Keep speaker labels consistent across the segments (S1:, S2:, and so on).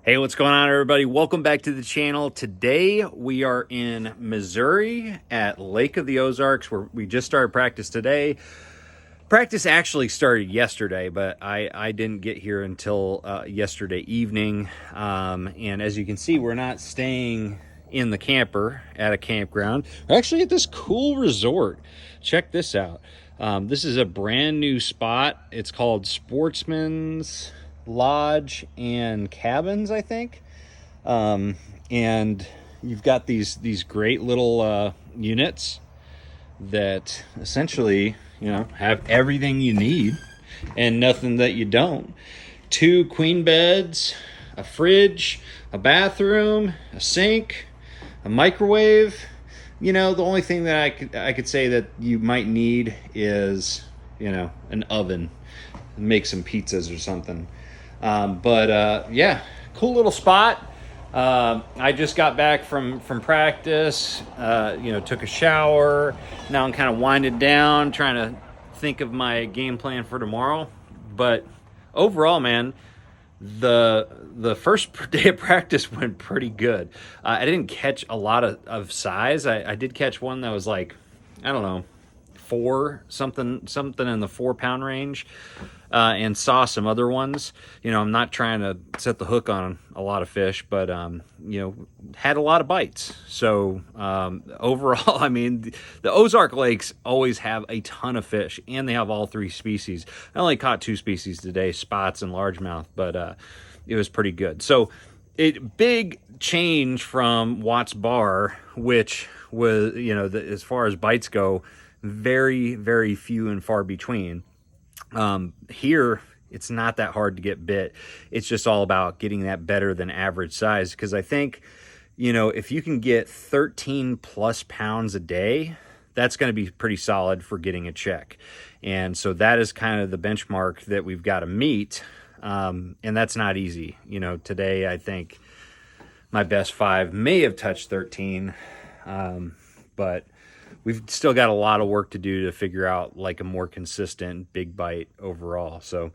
S1: Hey, what's going on, everybody? Welcome back to the channel. Today we are in Missouri at Lake of the Ozarks, where we just started practice today. Practice actually started yesterday, but I didn't get here until yesterday evening. And as you can see, we're not staying in the camper at a campground. We're actually at this cool resort. Check this out. This is a brand new spot. It's called Sportsman's Lodge and Cabins, I think. And you've got these great little units that essentially, you know, have everything you need and nothing that you don't. 2 queen beds, a fridge, a bathroom, a sink, a microwave. You know, the only thing that I could say that you might need is, you know, an oven. Make some pizzas or something. Yeah, cool little spot. I just got back from practice, you know, took a shower. Now I'm kind of winding down, trying to think of my game plan for tomorrow. But overall, man, the first day of practice went pretty good. I didn't catch a lot of size. I did catch one that was like, I don't know, something in the 4-pound range, and saw some other ones. You know, I'm not trying to set the hook on a lot of fish, but you know, had a lot of bites. So overall, I mean, the Ozark lakes always have a ton of fish, and they have all 3 species. I only caught 2 species today, spots and largemouth, but it was pretty good. So big change from Watts Bar, which was, you know, as far as bites go, very, very few and far between. Here, it's not that hard to get bit. It's just all about getting that better than average size. Because I think, you know, if you can get 13 plus pounds a day, that's going to be pretty solid for getting a check. And so that is kind of the benchmark that we've got to meet. And that's not easy. You know, today I think my best 5 may have touched 13, but we've still got a lot of work to do to figure out like a more consistent big bite overall. So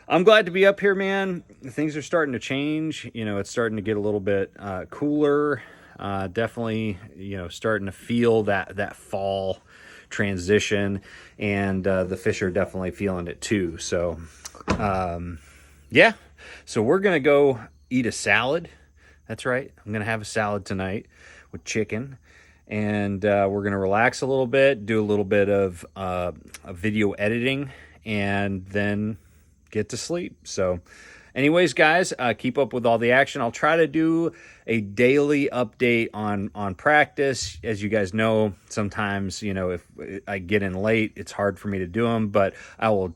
S1: I'm glad to be up here, man. Things are starting to change. You know, it's starting to get a little bit cooler. Definitely, you know, starting to feel that fall transition, and the fish are definitely feeling it too. So yeah, so we're gonna go eat a salad. That's right, I'm gonna have a salad tonight with chicken. And we're going to relax a little bit, do a little bit of video editing, and then get to sleep. So anyways, guys, keep up with all the action. I'll try to do a daily update on practice. As you guys know, sometimes, you know, if I get in late, it's hard for me to do them, but I will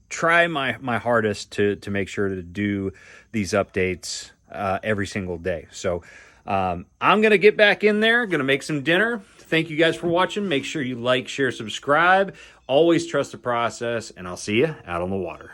S1: try my hardest to make sure to do these updates every single day. So I'm going to get back in there, going to make some dinner. Thank you guys for watching. Make sure you like, share, subscribe. Always trust the process, and I'll see you out on the water.